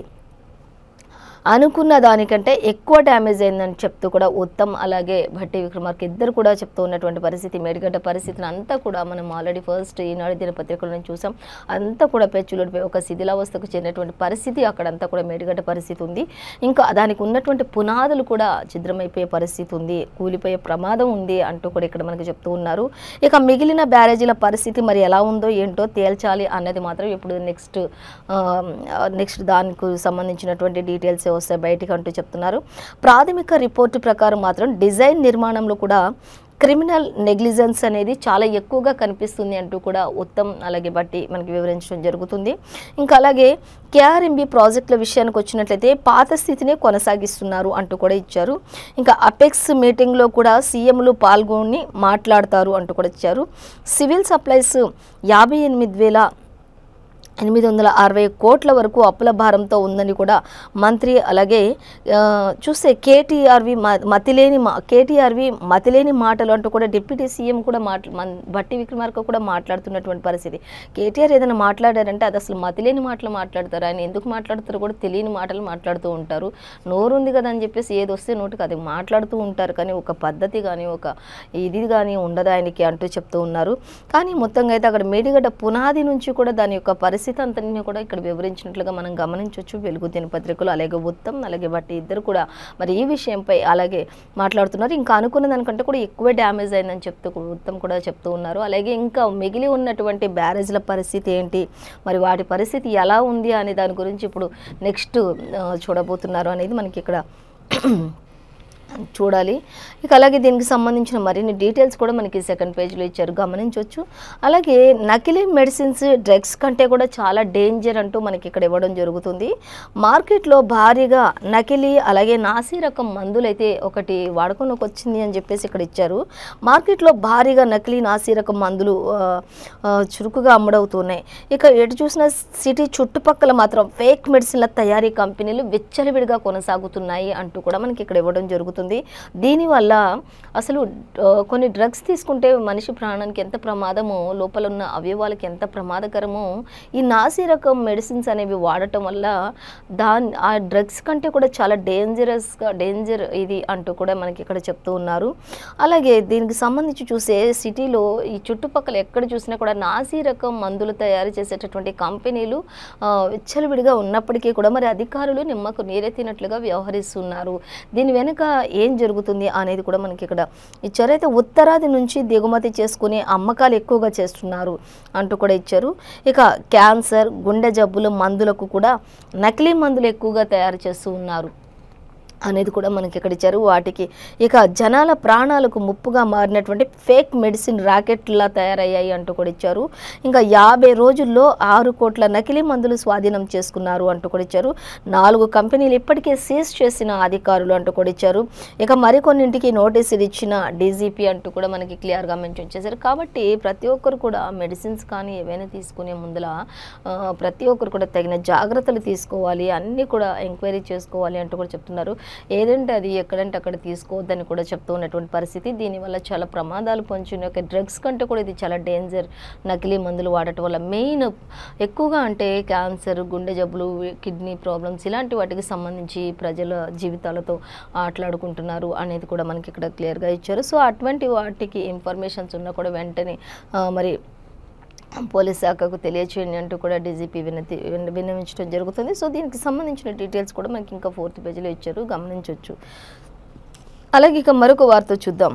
అనుకున్న దానికంటే ఎక్కువ డ్యామేజ్ అయిందని చెప్తూ కూడా ఉత్తమ్ అలాగే భట్టి విక్రమార్క ఇద్దరు కూడా చెప్తూ ఉన్నటువంటి పరిస్థితి. మేడిగడ్డ పరిస్థితిని అంతా కూడా మనం ఆల్రెడీ ఫస్ట్ ఈనాడు దినపత్రికలను చూసాం. అంతా కూడా పెచ్చులుడిపోయి ఒక శిథిలావస్థకు చెందినటువంటి పరిస్థితి అక్కడంతా కూడా మేడిగడ్డ పరిస్థితి ఉంది. ఇంకా దానికి ఉన్నటువంటి పునాదులు కూడా ఛిద్రమైపోయే పరిస్థితి ఉంది, కూలిపోయే ప్రమాదం ఉంది అంటూ కూడా ఇక్కడ మనకి చెప్తూ ఉన్నారు. ఇక మిగిలిన బ్యారేజీల పరిస్థితి మరి ఎలా ఉందో ఏంటో తేల్చాలి అన్నది మాత్రం ఇప్పుడు నెక్స్ట్ దానికి సంబంధించినటువంటి డీటెయిల్స్ వస్తాయి బయటికి అంటూ చెప్తున్నారు. ప్రాథమిక రిపోర్టు ప్రకారం మాత్రం డిజైన్ నిర్మాణంలో కూడా క్రిమినల్ నెగ్లిజెన్స్ అనేది చాలా ఎక్కువగా కనిపిస్తుంది అంటూ కూడా ఉత్తమ్ అలాగే బట్టి మనకి వివరించడం జరుగుతుంది. ఇంకా అలాగే కేఆర్ఎంబి ప్రాజెక్టుల విషయానికి వచ్చినట్లయితే పాత స్థితినే కొనసాగిస్తున్నారు అంటూ కూడా ఇచ్చారు. ఇంకా అపెక్స్ మీటింగ్లో కూడా సీఎంలు పాల్గొని మాట్లాడతారు అంటూ కూడా ఇచ్చారు. సివిల్ సప్లైస్ 58,860 కోట్ల వరకు అప్పుల భారంతో ఉందని కూడా మంత్రి అలాగే చూస్తే కేటీఆర్వి మతిలేని మాటలు అంటూ కూడా డిప్యూటీ సీఎం కూడా బట్టి విక్రమార్క కూడా మాట్లాడుతున్నటువంటి పరిస్థితి. కేటీఆర్ ఏదైనా మాట్లాడారంటే అది అసలు మతిలేని మాటలు మాట్లాడతారు. ఆయన ఎందుకు మాట్లాడతారో కూడా తెలియని మాటలు మాట్లాడుతూ ఉంటారు. నోరుంది కదా అని చెప్పేసి ఏది వస్తే నోటికి అది మాట్లాడుతూ ఉంటారు. కానీ ఒక పద్ధతి కానీ ఒక ఇది కానీ ఉండదు ఆయనకి అంటూ చెప్తూ ఉన్నారు. కానీ మొత్తంగా అయితే అక్కడ మేడిగడ్డ పునాది నుంచి కూడా దాని యొక్క పరిస్థితి అంతని కూడా ఇక్కడ వివరించినట్లుగా మనం గమనించవచ్చు. వెలుగు దినపత్రికలు అలాగే ఉత్తమ్ అలాగే బట్టి ఇద్దరు కూడా మరి ఈ విషయంపై అలాగే మాట్లాడుతున్నారు. ఇంకా అనుకున్న దానికంటే కూడా ఎక్కువే డ్యామేజ్ అయిందని చెప్తూ ఉత్తమ్ కూడా చెప్తూ ఉన్నారు. అలాగే ఇంకా మిగిలి ఉన్నటువంటి బ్యారేజ్ల పరిస్థితి ఏంటి, మరి వాటి పరిస్థితి ఎలా ఉంది అనే దాని గురించి ఇప్పుడు నెక్స్ట్ చూడబోతున్నారు అనేది మనకి ఇక్కడ చూడాలి. ఇక అలాగే దీనికి సంబంధించిన మరిన్ని డీటెయిల్స్ కూడా మనకి సెకండ్ పేజ్లో ఇచ్చారు, గమనించవచ్చు. అలాగే నకిలీ మెడిసిన్స్ డ్రగ్స్ కంటే కూడా చాలా డేంజర్ అంటూ మనకి ఇక్కడ ఇవ్వడం జరుగుతుంది. మార్కెట్లో భారీగా నకిలీ అలాగే నాసి రకం మందులైతే ఒకటి వాడుకోనికి వచ్చింది అని చెప్పేసి ఇక్కడ ఇచ్చారు. మార్కెట్లో భారీగా నకిలీ నాసి రకం మందులు చురుకుగా అమ్ముడవుతున్నాయి. ఇక ఎటు చూసిన సిటీ చుట్టుపక్కల మాత్రం ఫేక్ మెడిసిన్ల తయారీ కంపెనీలు విచ్చలవిడిగా కొనసాగుతున్నాయి అంటూ కూడా మనకి ఇక్కడ ఇవ్వడం జరుగుతుంది. దీనివల్ల అసలు కొన్ని డ్రగ్స్ తీసుకుంటే మనిషి ప్రాణానికి ఎంత ప్రమాదమో, లోపల ఉన్న అవయవాలకి ఎంత ప్రమాదకరమో ఈ నాసి రకం మెడిసిన్స్ అనేవి వాడటం వల్ల ఆ డ్రగ్స్ కంటే కూడా చాలా డేంజర్ ఇది అంటూ కూడా మనకి ఇక్కడ చెప్తూ ఉన్నారు. అలాగే దీనికి సంబంధించి చూసే సిటీలో ఈ చుట్టుపక్కల ఎక్కడ చూసినా కూడా నాసి రకం మందులు తయారు చేసేటటువంటి కంపెనీలు విచ్చలవిడిగా ఉన్నప్పటికీ కూడా మరి అధికారులు నిమ్మకు నీరెత్తినట్లుగా వ్యవహరిస్తున్నారు. దీని వెనుక ఏం జరుగుతుంది అనేది కూడా మనకి ఇక్కడ ఇచ్చారు. అయితే ఉత్తరాది నుంచి దిగుమతి చేసుకునే అమ్మకాలు ఎక్కువగా చేస్తున్నారు అంటూ కూడా ఇచ్చారు. ఇక క్యాన్సర్, గుండె జబ్బుల మందులకు కూడా నకిలీ మందులు ఎక్కువగా తయారు చేస్తూ ఉన్నారు అనేది కూడా మనకి ఇక్కడ ఇచ్చారు. వాటికి ఇక జనాల ప్రాణాలకు ముప్పుగా మారినటువంటి ఫేక్ మెడిసిన్ ర్యాకెట్లా తయారయ్యాయి అంటూ కూడా ఇచ్చారు. ఇంకా 50 రోజుల్లో 6 కోట్ల నకిలీ మందులు స్వాధీనం చేసుకున్నారు అంటూ కూడా ఇచ్చారు. 4 కంపెనీలు ఇప్పటికే సీజ్ చేసిన అధికారులు అంటూ కూడా ఇచ్చారు. ఇక మరికొన్నింటికి నోటీసులు ఇచ్చిన డీజీపీ అంటూ కూడా మనకి క్లియర్గా మెన్షన్ చేశారు. కాబట్టి ప్రతి ఒక్కరు కూడా మెడిసిన్స్ కానీ ఏవైనా తీసుకునే ముందల ప్రతి ఒక్కరు కూడా తగిన జాగ్రత్తలు తీసుకోవాలి, అన్నీ కూడా ఎంక్వైరీ చేసుకోవాలి అంటూ కూడా చెప్తున్నారు. ఏదంటే అది ఎక్కడంటే అక్కడ తీసుకోవద్దని కూడా చెప్తూ ఉన్నటువంటి పరిస్థితి. దీనివల్ల చాలా ప్రమాదాలు పొంచున్నాయి. ఒక డ్రగ్స్ కంటే కూడా ఇది చాలా డేంజర్. నకిలీ మందులు వాడటం వల్ల మెయిన్ ఎక్కువగా అంటే క్యాన్సర్, గుండె జబ్బులు, కిడ్నీ ప్రాబ్లమ్స్ ఇలాంటి వాటికి సంబంధించి ప్రజల జీవితాలతో ఆటలాడుకుంటున్నారు అనేది కూడా మనకి ఇక్కడ క్లియర్గా ఇచ్చారు. సో అటువంటి వాటికి ఇన్ఫర్మేషన్స్ ఉన్నా కూడా వెంటనే మరి పోలీస్ శాఖకు తెలియచేయండి అంటూ కూడా డీజీపీ విన్నవించడం జరుగుతుంది. సో దీనికి సంబంధించిన డీటెయిల్స్ కూడా మనకి ఇంకా 4th పేజీలో ఇచ్చారు, గమనించవచ్చు. అలాగే ఇక మరొక వార్త చూద్దాం.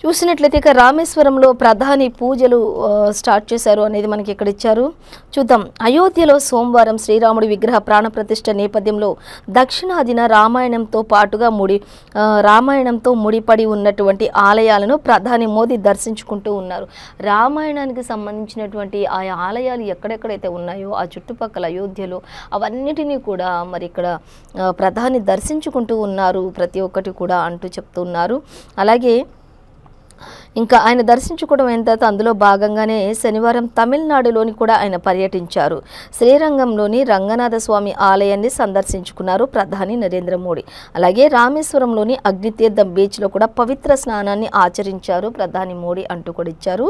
చూసినట్లయితే ఇక రామేశ్వరంలో ప్రధాని పూజలు స్టార్ట్ చేశారు అనేది మనకి ఇక్కడ ఇచ్చారు, చూద్దాం. అయోధ్యలో సోమవారం శ్రీరాముడి విగ్రహ ప్రాణప్రతిష్ఠ నేపథ్యంలో దక్షిణాదిన రామాయణంతో ముడిపడి ఉన్నటువంటి ఆలయాలను ప్రధాని మోదీ దర్శించుకుంటూ ఉన్నారు. రామాయణానికి సంబంధించినటువంటి ఆ ఆలయాలు ఎక్కడెక్కడైతే ఉన్నాయో ఆ చుట్టుపక్కల అయోధ్యలో అవన్నిటినీ కూడా మరి ఇక్కడ ప్రధాని దర్శించుకుంటూ ఉన్నారు ప్రతి ఒక్కటి కూడా అంటూ చెప్తున్నారు. అలాగే ఇంకా ఆయన దర్శించుకోవడం అయిన తర్వాత అందులో భాగంగానే శనివారం తమిళనాడులోని కూడా ఆయన పర్యటించారు. శ్రీరంగంలోని రంగనాథ స్వామి ఆలయాన్ని సందర్శించుకున్నారు ప్రధాని నరేంద్ర మోడీ. అలాగే రామేశ్వరంలోని అగ్నితీర్థం బీచ్లో కూడా పవిత్ర స్నానాన్ని ఆచరించారు ప్రధాని మోడీ అంటూ కూడా ఇచ్చారు.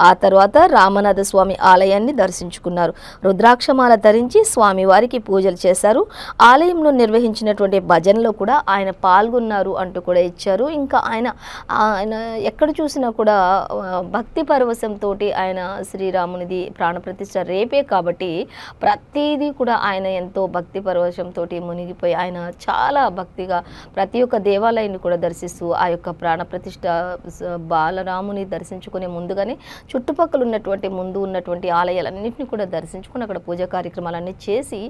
ఆ తర్వాత రామనాథ స్వామి ఆలయాన్ని దర్శించుకున్నారు. రుద్రాక్షమాల ధరించి స్వామివారికి పూజలు చేశారు. ఆలయంలో నిర్వహించినటువంటి భజనలో కూడా ఆయన పాల్గొన్నారు అంటూ కూడా ఇచ్చారు. ఇంకా ఆయన ఎక్కడ చూసిన కూడా భక్తి పరవశంతో ఆయన శ్రీరామునిది ప్రాణప్రతిష్ఠ రేపే కాబట్టి ప్రతిదీ కూడా ఆయన ఎంతో భక్తి పరవశంతో మునిగిపోయి ఆయన చాలా భక్తిగా ప్రతి ఒక్క దేవాలయాన్ని కూడా దర్శిస్తూ ఆ యొక్క ప్రాణప్రతిష్ఠ బాలరాముని దర్శించుకునే ముందుగానే చుట్టుపక్కల ముందు ఉన్నటువంటి ఆలయాలన్నింటినీ కూడా దర్శించుకుని అక్కడ పూజా కార్యక్రమాలన్నీ చేసి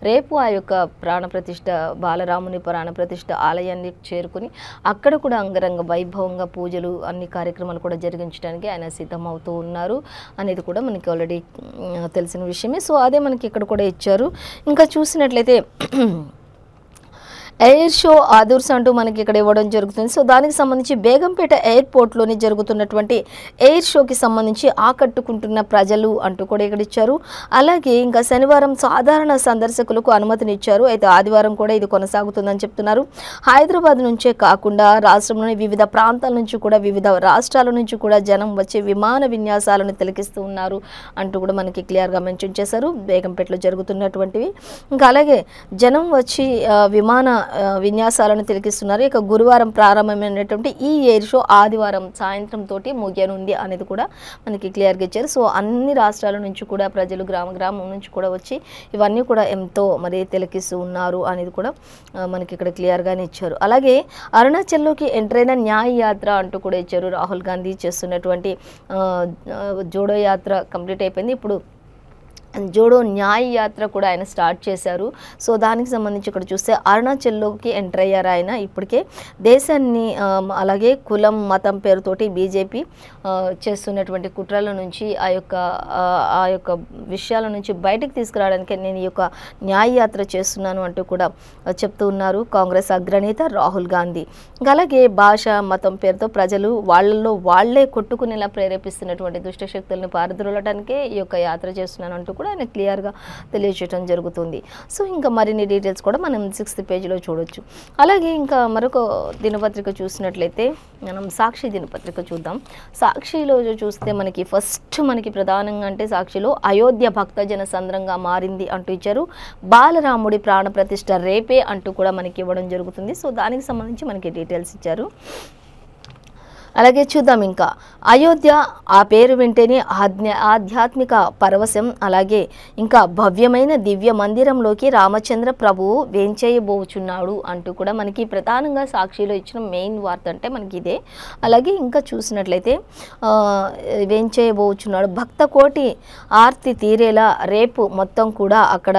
రేపు ఆ యొక్క ప్రాణప్రతిష్ఠ బాలరాముని ప్రాణప్రతిష్ఠ ఆలయాన్ని చేరుకుని అక్కడ కూడా అంగరంగ వైభవంగా పూజలు అన్ని కార్యక్రమాలు కూడా జరిగించడానికి ఆయన సిద్ధమవుతూ ఉన్నారు అనేది కూడా మనకి ఆల్రెడీ తెలిసిన విషయమే. సో అదే మనకి ఇక్కడ కూడా ఇచ్చారు. ఇంకా చూసినట్లయితే ఎయిర్ షో ఆదర్స్ అంటూ మనకి ఇక్కడ ఇవ్వడం జరుగుతుంది. సో దానికి సంబంధించి బేగంపేట ఎయిర్పోర్ట్లోని జరుగుతున్నటువంటి ఎయిర్ షోకి సంబంధించి ఆకట్టుకుంటున్న ప్రజలు అంటూ కూడా ఇక్కడ ఇచ్చారు. అలాగే ఇంకా శనివారం సాధారణ సందర్శకులకు అనుమతినిచ్చారు. అయితే ఆదివారం కూడా ఇది కొనసాగుతుందని చెప్తున్నారు. హైదరాబాద్ నుంచే కాకుండా రాష్ట్రంలోని వివిధ ప్రాంతాల నుంచి కూడా వివిధ రాష్ట్రాల నుంచి కూడా జనం వచ్చి విమాన విన్యాసాలను తిలకిస్తూ ఉన్నారు అంటూ కూడా మనకి క్లియర్గా మెన్షన్ చేశారు. బేగంపేటలో జరుగుతున్నటువంటివి ఇంకా అలాగే జనం వచ్చి విమాన విన్యాసాలను తిలకిస్తున్నారు. ఇక గురువారం ప్రారంభమైనటువంటి ఈ ఎయిర్ షో ఆదివారం సాయంత్రం తోటి ముగియనుంది అనేది కూడా మనకి క్లియర్గా ఇచ్చారు. సో అన్ని రాష్ట్రాల నుంచి కూడా ప్రజలు గ్రామం నుంచి కూడా వచ్చి ఇవన్నీ కూడా ఎంతో మరి తిలకిస్తూ ఉన్నారు అనేది కూడా మనకి ఇక్కడ క్లియర్గానే ఇచ్చారు. అలాగే అరుణాచల్లోకి ఎంటర్ అయిన న్యాయ యాత్ర అంటూ కూడా ఇచ్చారు. రాహుల్ గాంధీ చేస్తున్నటువంటి జోడో యాత్ర కంప్లీట్ అయిపోయింది. ఇప్పుడు జోడో న్యాయ యాత్ర కూడా ఆయన స్టార్ట్ చేశారు. సో దానికి సంబంధించి ఇక్కడ చూస్తే అరుణాచల్లోకి ఎంటర్ అయ్యారు ఆయన. ఇప్పటికే దేశాన్ని అలాగే కులం మతం పేరుతోటి బీజేపీ చేస్తున్నటువంటి కుట్రల నుంచి ఆ యొక్క విషయాల నుంచి బయటకు తీసుకురావడానికి నేను ఈ యొక్క న్యాయ యాత్ర చేస్తున్నాను అంటూ కూడా చెప్తూ ఉన్నారు కాంగ్రెస్ అగ్రనేత రాహుల్ గాంధీ. అలాగే భాష మతం పేరుతో ప్రజలు వాళ్ళల్లో వాళ్లే కొట్టుకునేలా ప్రేరేపిస్తున్నటువంటి దుష్టశక్తులను పారద్రోలటానికే ఈ యొక్క యాత్ర చేస్తున్నాను అంటూ కూడా ఆయన క్లియర్గా తెలియజేయడం జరుగుతుంది. సో ఇంకా మరిన్ని డీటెయిల్స్ కూడా మనం 6th పేజీలో చూడొచ్చు. అలాగే ఇంకా మరొక దినపత్రిక చూసినట్లయితే మనం సాక్షి దినపత్రిక చూద్దాం. సాక్షిలో చూస్తే మనకి ఫస్ట్ మనకి ప్రధానంగా అంటే సాక్షిలో అయోధ్య భక్తజన సంద్రంగా మారింది అంటూ ఇచ్చారు. బాలరాముడి ప్రాణప్రతిష్ఠ రేపే అంటూ కూడా మనకి ఇవ్వడం జరుగుతుంది. సో దానికి సంబంధించి మనకి డీటెయిల్స్ ఇచ్చారు. అలాగే చూద్దాం ఇంకా అయోధ్య ఆ పేరు వింటేనే ఆధ్యాత్మిక పరవశం. అలాగే ఇంకా భవ్యమైన దివ్య మందిరంలోకి రామచంద్ర ప్రభువు వేంచేయబోచున్నాడు అంటూ కూడా మనకి ప్రధానంగా సాక్షిలో ఇచ్చిన మెయిన్ వార్త అంటే మనకి ఇదే. అలాగే ఇంకా చూసినట్లయితే వేంచేయబోచున్నాడు భక్త కోటి ఆర్తి తీరేలా రేపు మొత్తం కూడా అక్కడ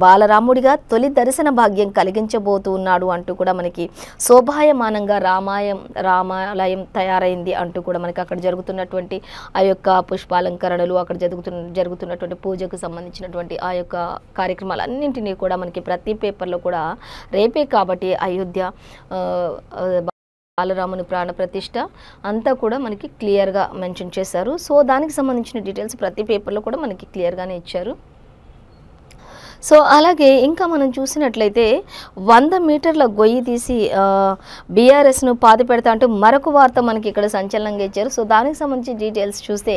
బాలరాముడిగా తొలి దర్శన భాగ్యం కలిగించబోతూ ఉన్నాడు అంటూ కూడా మనకి శోభాయమానంగా రామాలయం తయారైంది అంటూ కూడా మనకి అక్కడ జరుగుతున్నటువంటి ఆ యొక్క పుష్పాలంకరణలు అక్కడ జరుగుతున్నటువంటి పూజకు సంబంధించినటువంటి ఆ యొక్క కార్యక్రమాలన్నింటినీ కూడా మనకి ప్రతి పేపర్లో కూడా రేపే కాబట్టి అయోధ్య బాలరాముని ప్రాణప్రతిష్ఠ అంతా కూడా మనకి క్లియర్గా మెన్షన్ చేశారు. సో దానికి సంబంధించిన డీటెయిల్స్ ప్రతి పేపర్లో కూడా మనకి క్లియర్గానే ఇచ్చారు. సో అలాగే ఇంకా మనం చూసినట్లయితే 100 మీటర్ల గొయ్యి తీసి బీఆర్ఎస్ను పాతి పెడతా అంటూ మరొక వార్త మనకి ఇక్కడ సంచలనంగా ఇచ్చారు. సో దానికి సంబంధించి డీటెయిల్స్ చూస్తే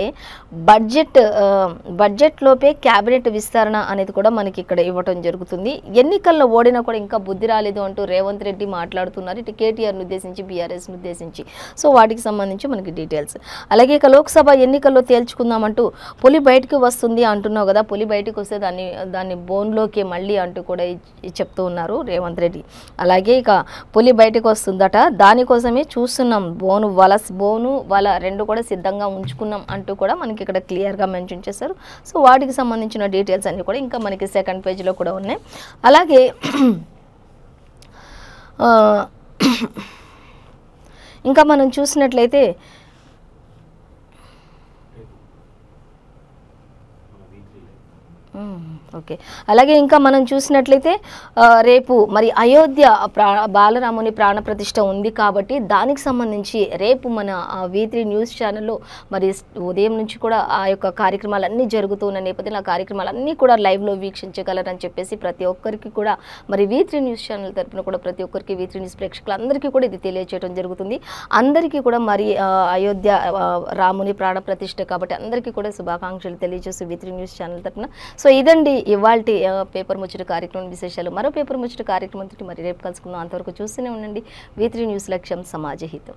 బడ్జెట్లోపే క్యాబినెట్ విస్తరణ అనేది కూడా మనకి ఇక్కడ ఇవ్వటం జరుగుతుంది. ఎన్నికల్లో ఓడినా కూడా ఇంకా బుద్ధి రాలేదు అంటూ రేవంత్ రెడ్డి మాట్లాడుతున్నారు ఇటు కేటీఆర్ను ఉద్దేశించి బీఆర్ఎస్ను ఉద్దేశించి. సో వాటికి సంబంధించి మనకి డీటెయిల్స్. అలాగే ఇక లోక్సభ ఎన్నికల్లో తేల్చుకుందామంటూ పులి బయటకు వస్తుంది అంటున్నావు కదా, పులి బయటకు వస్తే దాన్ని బోన్లోకి మళ్ళీ అంటూ కూడా చెప్తూ ఉన్నారు రేవంత్ రెడ్డి. అలాగే ఇక పులి బయటకు వస్తుందట, దానికోసమే చూస్తున్నాం, బోను వల రెండు కూడా సిద్ధంగా ఉంచుకున్నాం అంటూ కూడా మనకి ఇక్కడ క్లియర్గా మెన్షన్ చేశారు. సో వాటికి సంబంధించిన డీటెయిల్స్ అన్నీ కూడా ఇంకా మనకి 2nd పేజీలో కూడా ఉన్నాయి. అలాగే ఇంకా మనం చూసినట్లయితే ఓకే. అలాగే ఇంకా మనం చూసినట్లయితే రేపు మరి అయోధ్య బాలరాముని ప్రాణప్రతిష్ఠ ఉంది కాబట్టి దానికి సంబంధించి రేపు మన V3 న్యూస్ ఛానల్లో మరి ఉదయం నుంచి కూడా ఆ యొక్క కార్యక్రమాలన్నీ జరుగుతూ ఉన్న నేపథ్యంలో ఆ కార్యక్రమాలన్నీ కూడా లైవ్లో వీక్షించగలరని చెప్పేసి ప్రతి ఒక్కరికి కూడా మరి V3 న్యూస్ ఛానల్ తరఫున కూడా ప్రతి ఒక్కరికి V3 న్యూస్ ప్రేక్షకులందరికీ కూడా ఇది తెలియజేయడం జరుగుతుంది. అందరికీ కూడా మరి అయోధ్య రాముని ప్రాణప్రతిష్ఠ కాబట్టి అందరికీ కూడా శుభాకాంక్షలు తెలియజేస్తూ V3 న్యూస్ ఛానల్ తరఫున. సో ఇదండి ఇవాల్టి పేపర్ ముచ్చట కార్యక్రమం విశేషాలు. మరో పేపర్ ముచ్చట కార్యక్రమంతో మరి రేపు కలుసుకుందాం. అంతవరకు చూస్తూనే ఉండండి V3 న్యూస్ లక్ష్యం సమాజ హితం.